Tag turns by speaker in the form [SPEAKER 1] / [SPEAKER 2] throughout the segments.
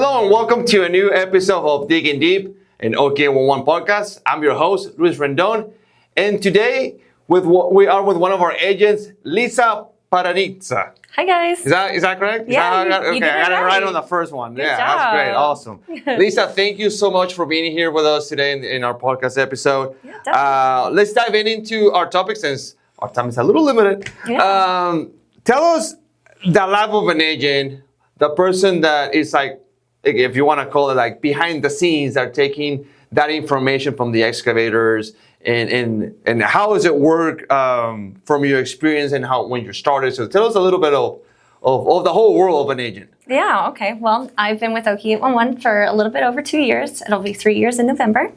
[SPEAKER 1] Hello and welcome to a new episode of Digging Deep, an OK11 podcast. I'm your host, Luis Rendon, and today we are with one of our agents, Lisa Parenica.
[SPEAKER 2] Hi guys.
[SPEAKER 1] Is that correct?
[SPEAKER 2] Yeah,
[SPEAKER 1] I got it right on the first one.
[SPEAKER 2] Good
[SPEAKER 1] yeah,
[SPEAKER 2] job.
[SPEAKER 1] That's great. Awesome. Lisa, thank you so much for being here with us today in our podcast episode.
[SPEAKER 2] Yeah, definitely.
[SPEAKER 1] Let's dive into our topic since our time is a little limited.
[SPEAKER 2] Yeah.
[SPEAKER 1] Tell us the life of an agent, the person that is like, if you want to call it like behind the scenes, are taking that information from the excavators and how does it work from your experience and how when you started. So tell us a little bit of the whole world of an agent.
[SPEAKER 2] Yeah, okay. Well, I've been with OK11 for a little bit over 2 years. It'll be 3 years in November.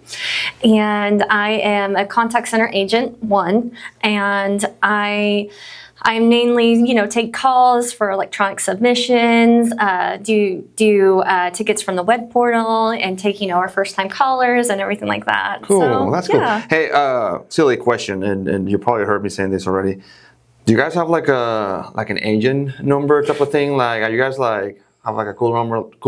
[SPEAKER 2] And I am a contact center agent 1. And I mainly, take calls for electronic submissions, do tickets from the web portal, and take, our first-time callers and everything like that.
[SPEAKER 1] Cool,
[SPEAKER 2] so,
[SPEAKER 1] that's
[SPEAKER 2] yeah.
[SPEAKER 1] cool. Hey, silly question, and you probably heard me saying this already. Do you guys have like an agent number type of thing? Like, are you guys like have like a cool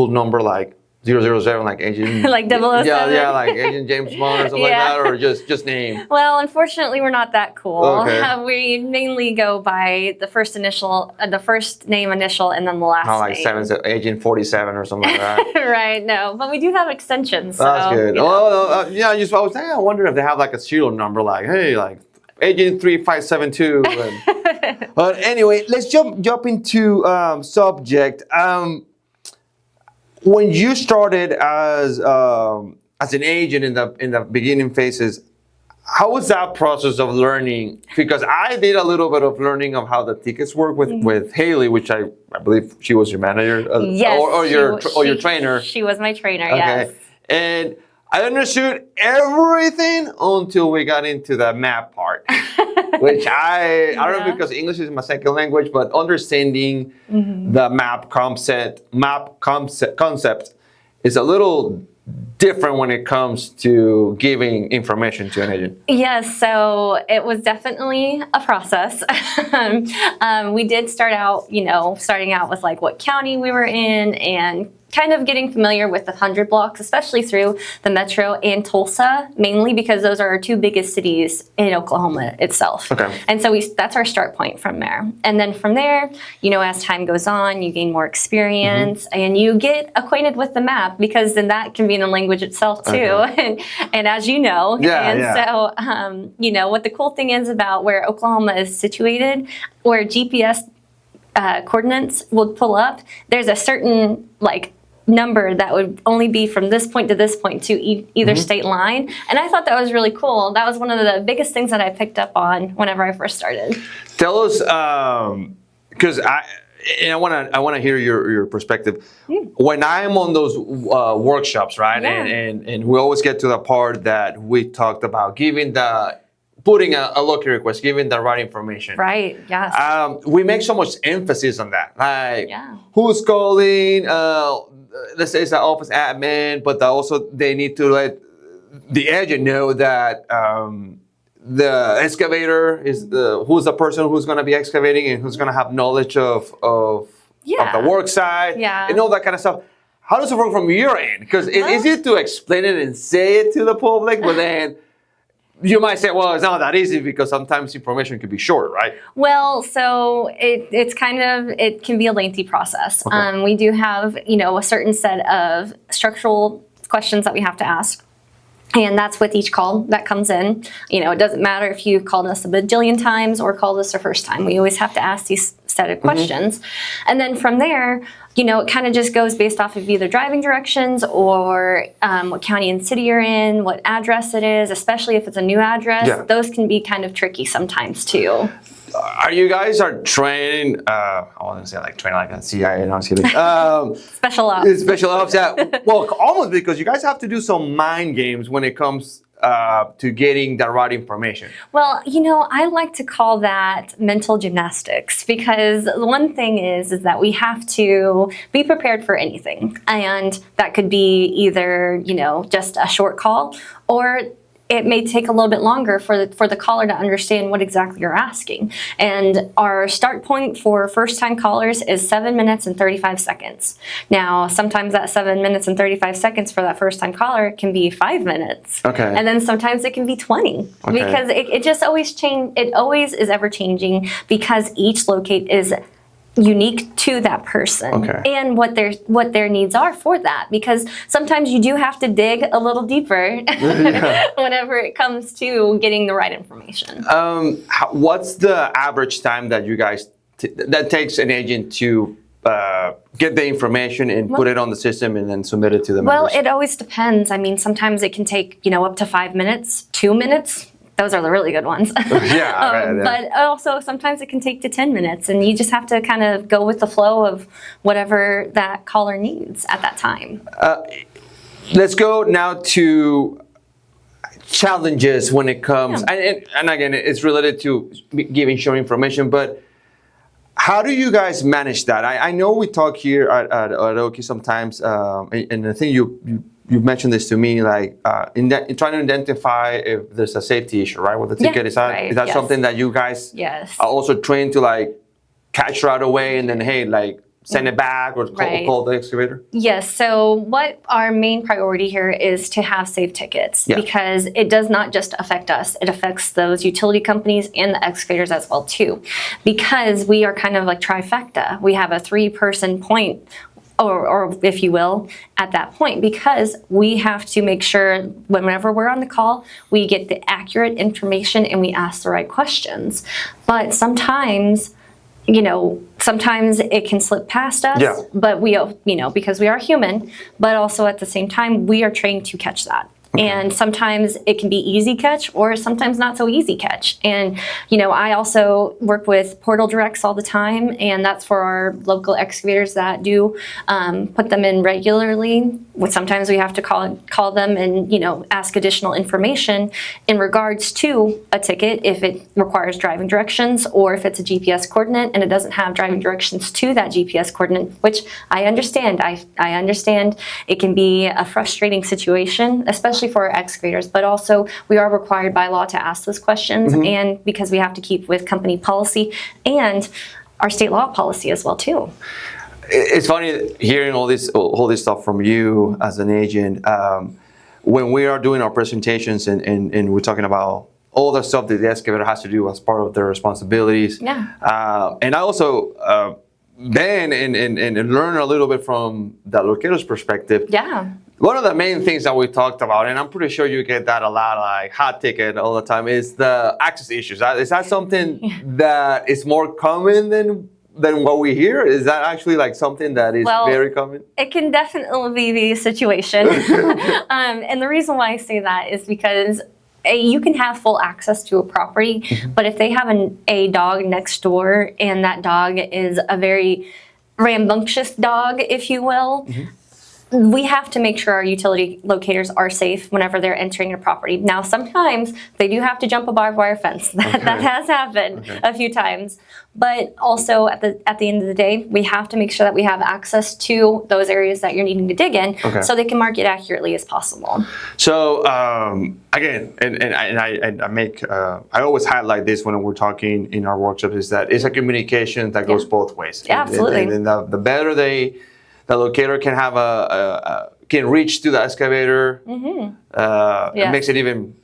[SPEAKER 1] number like 007, like agent?
[SPEAKER 2] Like 007?
[SPEAKER 1] Yeah, like Agent James Bond or something like that, or just name?
[SPEAKER 2] Well, unfortunately, we're not that cool.
[SPEAKER 1] Okay.
[SPEAKER 2] We mainly go by the first initial, the first name initial, and then the last
[SPEAKER 1] Like
[SPEAKER 2] name.
[SPEAKER 1] Agent 47 or something like that.
[SPEAKER 2] Right, no, but we do have extensions. So,
[SPEAKER 1] That's good. I wonder if they have like a serial number, like hey, like Agent 3572. But anyway, let's jump into subject. When you started as an agent in the beginning phases, how was that process of learning? Because I did a little bit of learning of how the tickets work with Haley, which I believe she was your manager,
[SPEAKER 2] yes,
[SPEAKER 1] or your trainer.
[SPEAKER 2] She was my trainer.
[SPEAKER 1] Okay.
[SPEAKER 2] Yes.
[SPEAKER 1] And I understood everything until we got into the map part, which I don't know because English is my second language, but understanding the map concept is a little different when it comes to giving information to an agent.
[SPEAKER 2] Yes, so it was definitely a process. We did start out, starting out with like what county we were in and kind of getting familiar with the 100 blocks, especially through the Metro and Tulsa, mainly because those are our 2 biggest cities in Oklahoma itself.
[SPEAKER 1] Okay.
[SPEAKER 2] And so that's our start point from there. And then from there, as time goes on, you gain more experience and you get acquainted with the map because then that can be in the language itself too.
[SPEAKER 1] Okay.
[SPEAKER 2] And as you know,
[SPEAKER 1] so,
[SPEAKER 2] what the cool thing is about where Oklahoma is situated, where GPS coordinates will pull up, there's a certain number that would only be from this point to this point to either state line. And I thought that was really cool. That was one of the biggest things that I picked up on whenever I first started.
[SPEAKER 1] Tell us, because I want to hear your perspective. When I'm on those workshops, right, and we always get to the part that we talked about putting a local request, giving the right information.
[SPEAKER 2] Right, yes.
[SPEAKER 1] We make so much emphasis on that. Like, who's calling? Let's say it's the office admin, but also they need to let the agent know that the excavator is who's the person who's going to be excavating and who's going to have knowledge of the work site and all that kind of stuff. How does it work from your end? Because it's easy to explain it and say it to the public, but then you might say, well, it's not that easy because sometimes information can be short, right?
[SPEAKER 2] Well, so it can be a lengthy process.
[SPEAKER 1] Okay.
[SPEAKER 2] We do have, a certain set of structural questions that we have to ask. And that's with each call that comes in. It doesn't matter if you've called us a bajillion times or called us the first time. We always have to ask these set of questions. And then from there, it kind of just goes based off of either driving directions or what county and city you're in, what address it is, especially if it's a new address. Yeah. Those can be kind of tricky sometimes too.
[SPEAKER 1] Are you guys training? I want to say training like a CIA. No, I'm kidding.
[SPEAKER 2] Special ops.
[SPEAKER 1] Special ops. Yeah. Well, almost because you guys have to do some mind games when it comes to getting the right information.
[SPEAKER 2] Well, I like to call that mental gymnastics because one thing is that we have to be prepared for anything, and that could be either just a short call or it may take a little bit longer for the caller to understand what exactly you're asking. And our start point for first-time callers is 7 minutes and 35 seconds. Now, sometimes that 7 minutes and 35 seconds for that first-time caller can be 5 minutes.
[SPEAKER 1] Okay.
[SPEAKER 2] And then sometimes it can be 20. Okay. Because it just always change. It always is ever changing because each locate is unique to that person and what their needs are for that, because sometimes you do have to dig a little deeper whenever it comes to getting the right information.
[SPEAKER 1] What's the average time that you guys that takes an agent to get the information and put it on the system and then submit it to the members?
[SPEAKER 2] Well, it always depends. I mean, sometimes it can take up to 5 minutes, 2 minutes. Those are the really good ones. But also sometimes it can take to 10 minutes, and you just have to kind of go with the flow of whatever that caller needs at that time.
[SPEAKER 1] Let's go now to challenges when it comes, and again, it's related to giving short information, but how do you guys manage that? I know we talk here at Oki sometimes, and I think you've mentioned this to me, like in trying to identify if there's a safety issue, right, with the ticket. Is that something that you guys are also trained to like catch right away and then send it back or call the excavator?
[SPEAKER 2] Yes. So what our main priority here is to have safe tickets because it does not just affect us. It affects those utility companies and the excavators as well too, because we are kind of like trifecta. We have a 3-person point, or if you will, at that point, because we have to make sure whenever we're on the call, we get the accurate information and we ask the right questions. But sometimes it can slip past us, but we, because we are human, but also at the same time, we are trained to catch that. And sometimes it can be easy catch or sometimes not so easy catch. And, I also work with portal directs all the time, and that's for our local excavators that do put them in regularly. Sometimes we have to call them and, ask additional information in regards to a ticket if it requires driving directions or if it's a GPS coordinate and it doesn't have driving directions to that GPS coordinate, which I understand. I understand it can be a frustrating situation, especially for our excavators, but also we are required by law to ask those questions, and because we have to keep with company policy and our state law policy as well too.
[SPEAKER 1] It's funny hearing all this stuff from you as an agent. When we are doing our presentations and we're talking about all the stuff that the excavator has to do as part of their responsibilities. And I also then and learn a little bit from the locator's perspective. One of the main things that we talked about, and I'm pretty sure you get that a lot, like hot ticket all the time, is the access issues. Is that something that is more common than what we hear? Is that actually like something that is very common?
[SPEAKER 2] It can definitely be a situation. And the reason why I say that is because you can have full access to a property, but if they have a dog next door and that dog is a very rambunctious dog, if you will, we have to make sure our utility locators are safe whenever they're entering a property. Now, sometimes they do have to jump a barbed wire fence. That has happened a few times. But also, at the end of the day, we have to make sure that we have access to those areas that you're needing to dig in, so they can mark it accurately as possible.
[SPEAKER 1] So again, I always highlight this when we're talking in our workshops, is that it's a communication that goes both ways.
[SPEAKER 2] Absolutely.
[SPEAKER 1] And the better the locator can have can reach to the excavator, it makes it even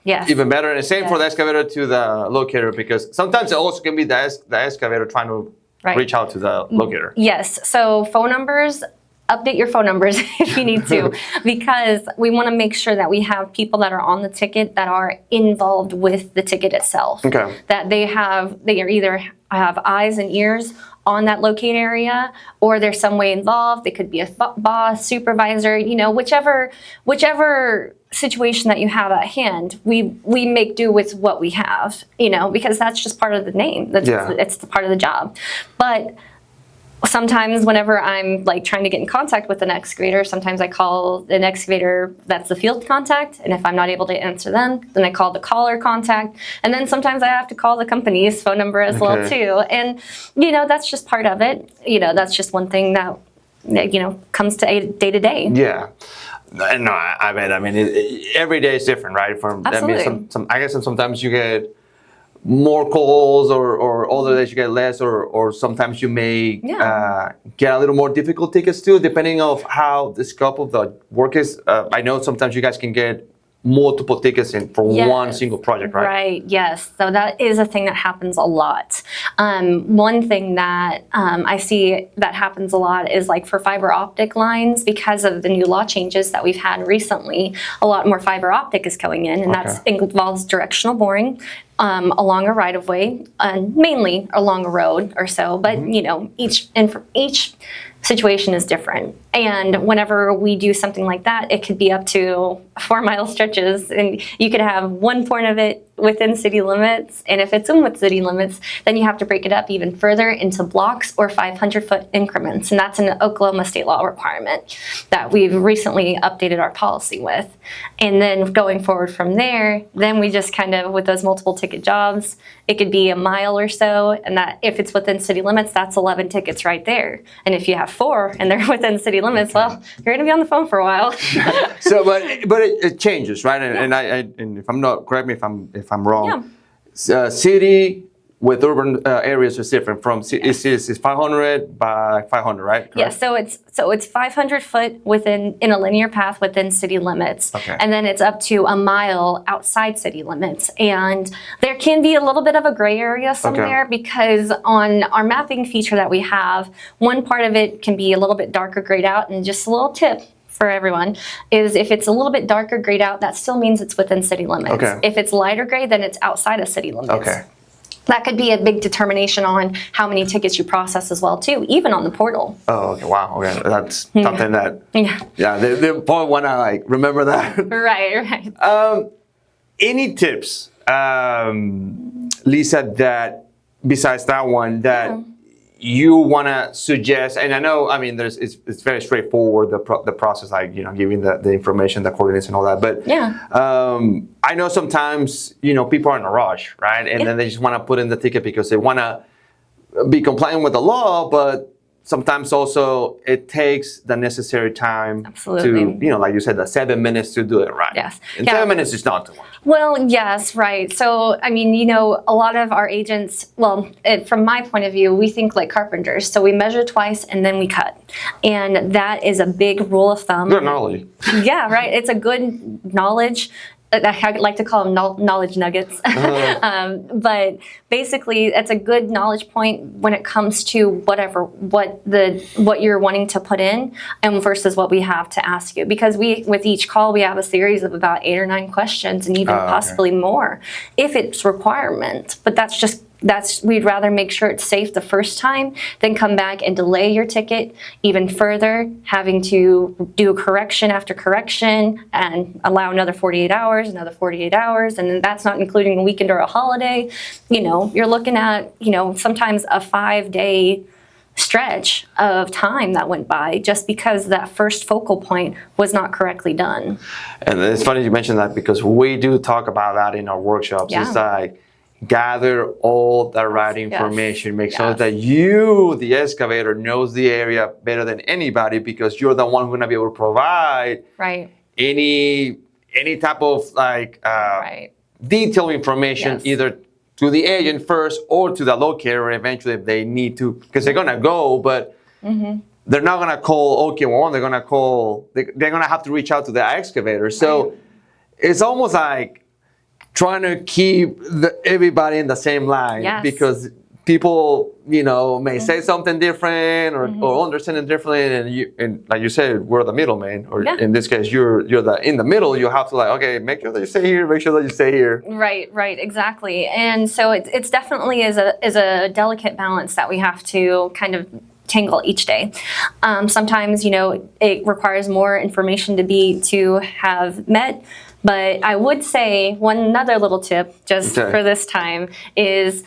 [SPEAKER 1] better. And the same for the excavator to the locator, because sometimes it also can be the excavator trying to reach out to the locator.
[SPEAKER 2] Yes. So phone numbers, update your phone numbers if you need to, because we want to make sure that we have people that are on the ticket that are involved with the ticket itself. That they either have eyes and ears on that locate area, or there's some way involved. They could be a boss, supervisor, whichever situation that you have at hand, we make do with what we have, because that's just part of the name. It's the part of the job. But sometimes whenever I'm trying to get in contact with an excavator, sometimes I call an excavator that's the field contact, and if I'm not able to answer them, then I call the caller contact, and then sometimes I have to call the company's phone number as well too. And that's just part of it. That's just one thing that comes to day to day.
[SPEAKER 1] No, I bet. I mean, every day is different, right?
[SPEAKER 2] Absolutely.
[SPEAKER 1] I mean, I guess sometimes you get more calls, or other days you get less, or sometimes you may get a little more difficult tickets too, depending of how the scope of the work is. I know sometimes you guys can get multiple tickets in for one single project, right?
[SPEAKER 2] Right, yes. So that is a thing that happens a lot. One thing that I see that happens a lot is like for fiber optic lines, because of the new law changes that we've had recently, a lot more fiber optic is going in, and that involves directional boring along a right of way, mainly along a road or so, but each situation is different. And whenever we do something like that, it could be up to 4-mile stretches, and you could have one point of it within city limits. And if it's in with city limits, then you have to break it up even further into blocks or 500-foot increments. And that's an Oklahoma state law requirement that we've recently updated our policy with. And then going forward from there, then we just kind of, with those multiple ticket jobs, it could be a mile or so. And that if it's within city limits, that's 11 tickets right there. And if you have 4 and they're within city limits, well, you're going to be on the phone for a while.
[SPEAKER 1] So, but it changes, right? And if I'm not, correct me if I'm wrong. Yeah. City with urban areas is different. From it's 500 by 500, right? Correct?
[SPEAKER 2] Yeah. So it's 500 foot in a linear path within city limits, and then it's up to a mile outside city limits. And there can be a little bit of a gray area somewhere because on our mapping feature that we have, one part of it can be a little bit darker grayed out. And just a little tip for everyone is if it's a little bit darker grayed out, that still means it's within city limits. If it's lighter gray, then it's outside of city limits. That could be a big determination on how many tickets you process as well too, even on the portal.
[SPEAKER 1] Oh, okay, wow, okay, that's something that they probably want to like remember that.
[SPEAKER 2] Right.
[SPEAKER 1] Any tips, Lisa, that besides that one that you want to suggest? And I know, I mean, it's very straightforward, the process, like giving the information, the coordinates, and all that. But I know sometimes people are in a rush, right? And then they just want to put in the ticket because they want to be compliant with the law, but sometimes also it takes the necessary time to, like you said, the 7 minutes to do it right.
[SPEAKER 2] Yes.
[SPEAKER 1] And 7 minutes is not too much.
[SPEAKER 2] Well, yes, right. So, I mean, a lot of our agents, from my point of view, we think like carpenters. So we measure twice and then we cut. And that is a big rule of thumb.
[SPEAKER 1] Good knowledge.
[SPEAKER 2] Yeah, right. It's a good knowledge. I like to call them knowledge nuggets. But basically, it's a good knowledge point when it comes to what you're wanting to put in and versus what we have to ask you. Because with each call, we have a series of about 8 or 9 questions and even possibly more if it's requirement. But we'd rather make sure it's safe the first time than come back and delay your ticket even further, having to do a correction after correction and allow another 48 hours, and then that's not including a weekend or a holiday. You're looking at, sometimes a 5-day stretch of time that went by just because that first focal point was not correctly done.
[SPEAKER 1] And it's funny you mentioned that because we do talk about that in our workshops. Yeah. It's like, gather all the right information. Make sure that you, the excavator, knows the area better than anybody because you're the one who's gonna be able to provide any type of detailed information either to the agent first or to the locator eventually if they need to, because they're gonna go, but they're not gonna call OK1. They're gonna call. They're gonna have to reach out to the excavator. So it's almost like trying to keep everybody in the same line because people, may say something different or understand it differently, and like you said, we're the middleman, or in this case, you're in the middle. You have to make sure that you stay here, make sure that you stay here. Right,
[SPEAKER 2] exactly. And so it's definitely is a delicate balance that we have to kind of tangle each day. Sometimes, it requires more information to have met. But I would say another little tip just for this time is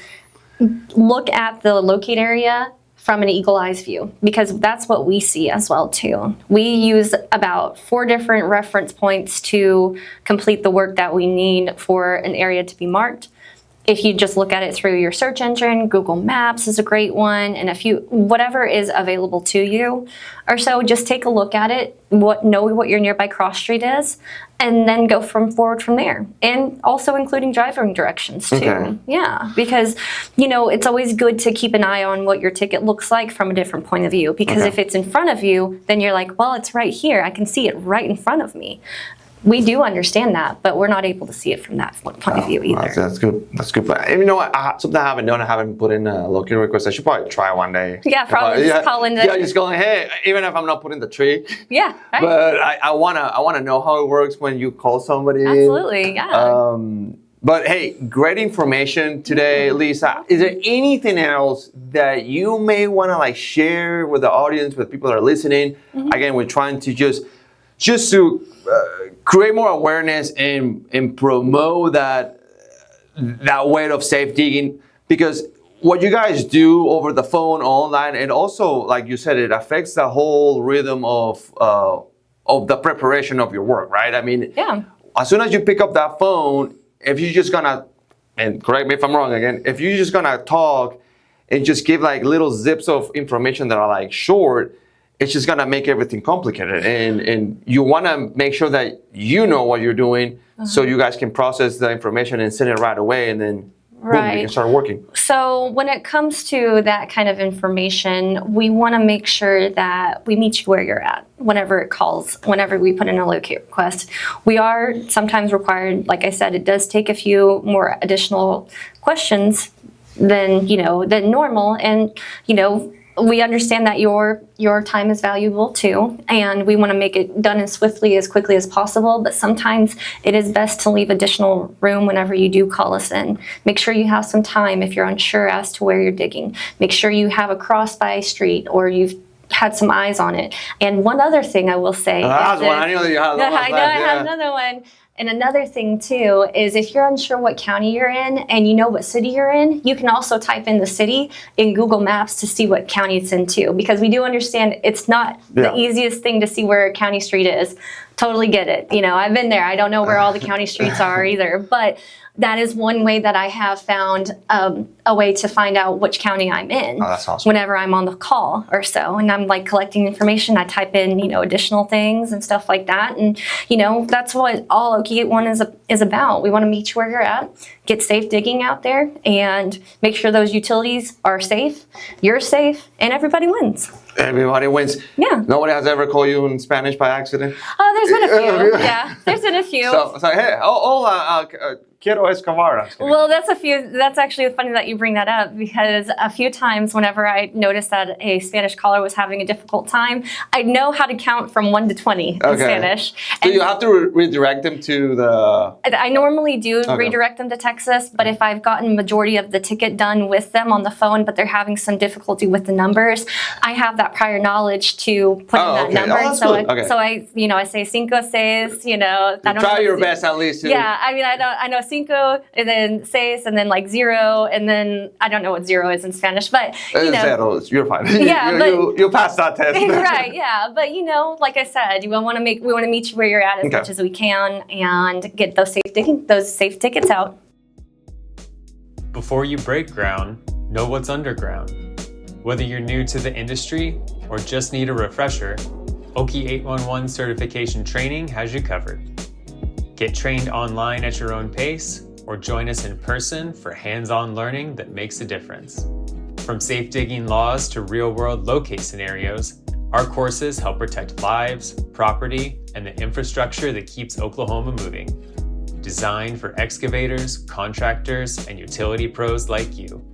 [SPEAKER 2] look at the locate area from an eagle eyes view, because that's what we see as well too. We use about 4 different reference points to complete the work that we need for an area to be marked. if you just look at it through your search engine, Google Maps is a great one, and whatever is available to you or so, just take a look at it, know what your nearby cross street is, and then go forward from there. And also including driving directions too.
[SPEAKER 1] Okay.
[SPEAKER 2] Yeah, because it's always good to keep an eye on what your ticket looks like from a different point of view, because if it's in front of you, then you're like, well, it's right here. I can see it right in front of me. We do understand that, but we're not able to see it from that point of view either.
[SPEAKER 1] That's good. That's good. But you know what? Something I haven't done. I haven't put in a locating request. I should probably try one day.
[SPEAKER 2] Yeah, probably just call in.
[SPEAKER 1] Yeah, just going, hey, even if I'm not putting the tree.
[SPEAKER 2] Yeah. Right.
[SPEAKER 1] But I wanna know how it works when you call somebody.
[SPEAKER 2] Absolutely. Yeah.
[SPEAKER 1] But hey, great information today, Lisa. Is there anything else that you may want to share with the audience, with people that are listening? Again, we're trying to just to create more awareness and promote that way of safe digging, because what you guys do over the phone, online, and also, like you said, it affects the whole rhythm of the preparation of your work, right? I mean, as soon as you pick up that phone, if you're just gonna, and correct me if I'm wrong again, if you're just gonna talk and just give little zips of information that are short, it's just gonna make everything complicated. And you wanna make sure that you know what you're doing, so you guys can process the information and send it right away, and then boom, you can start working.
[SPEAKER 2] So when it comes to that kind of information, we wanna make sure that we meet you where you're at whenever it calls, whenever we put in a locate request. We are sometimes required, like I said, it does take a few more additional questions than normal, and we understand that your time is valuable too, and we want to make it done as quickly as possible, but sometimes it is best to leave additional room whenever you do call us in. Make sure you have some time if you're unsure as to where you're digging. Make sure you have a cross by street, or you've had some eyes on it. And one other thing I will say.
[SPEAKER 1] I know that you had
[SPEAKER 2] I have another one. And another thing too is, if you're unsure what county you're in and you know what city you're in, you can also type in the city in Google Maps to see what county it's in too, because we do understand it's not the easiest thing to see where a county street is. Totally get it. I've been there. I don't know where all the county streets are either, but that is one way that I have found a way to find out which county I'm in.
[SPEAKER 1] Oh, that's awesome.
[SPEAKER 2] Whenever I'm on the call or so, and I'm collecting information, I type in additional things and stuff like that, and that's what all Okie 81 is about. We want to meet you where you're at, get safe digging out there, and make sure those utilities are safe, you're safe, and everybody wins.
[SPEAKER 1] Everybody wins.
[SPEAKER 2] Yeah.
[SPEAKER 1] Nobody has ever called you in Spanish by accident?
[SPEAKER 2] Oh, there's been a few. Yeah, there's been a few.
[SPEAKER 1] So hey, hola, quiero excavar.
[SPEAKER 2] Well, that's actually funny that you bring that up, because a few times whenever I noticed that a Spanish caller was having a difficult time, I know how to count from 1 to 20 in Spanish.
[SPEAKER 1] So you have to redirect them to the...
[SPEAKER 2] I normally do redirect them to Texas, but if I've gotten majority of the ticket done with them on the phone, but they're having some difficulty with the numbers, I have that prior knowledge to put in that number.
[SPEAKER 1] Oh,
[SPEAKER 2] so
[SPEAKER 1] good.
[SPEAKER 2] I say cinco, seis, I don't
[SPEAKER 1] try your best at least.
[SPEAKER 2] Yeah, I mean, I know cinco, and then seis, and then 0, and then I don't know what 0 is in Spanish, but
[SPEAKER 1] you're fine.
[SPEAKER 2] Yeah,
[SPEAKER 1] you'll pass that test.
[SPEAKER 2] Right, yeah, but like I said, we want to meet you where you're at as much as we can, and get those safe tickets out.
[SPEAKER 3] Before you break ground, know what's underground. Whether you're new to the industry or just need a refresher, Okie 811 certification training has you covered. Get trained online at your own pace, or join us in person for hands-on learning that makes a difference. From safe digging laws to real-world locate scenarios, our courses help protect lives, property, and the infrastructure that keeps Oklahoma moving. Designed for excavators, contractors, and utility pros like you.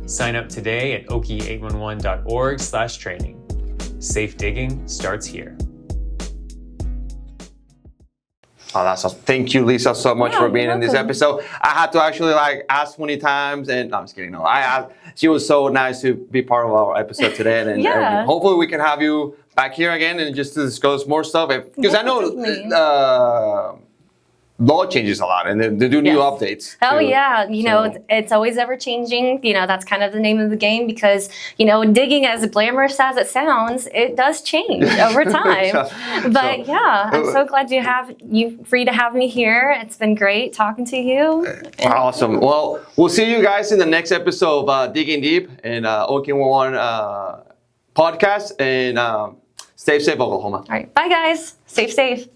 [SPEAKER 3] Sign up today at okie811.org/training. Safe digging starts here.
[SPEAKER 1] Oh, that's awesome. Thank you, Lisa, so much for being in this episode. I had to actually ask many times, and no, I'm just kidding. No, she was so nice to be part of our episode today, and hopefully we can have you back here again and just to discuss more stuff. Because I know law changes a lot, and they do new updates.
[SPEAKER 2] Oh
[SPEAKER 1] too.
[SPEAKER 2] yeah, it's always ever changing. That's kind of the name of the game because digging, as glamorous as it sounds, it does change over time. But yeah, I'm so glad free to have me here. It's been great talking to you.
[SPEAKER 1] Awesome. Well, we'll see you guys in the next episode of Digging Deep and OK 111 podcast. And stay safe, Oklahoma.
[SPEAKER 2] All right, bye guys. Stay safe.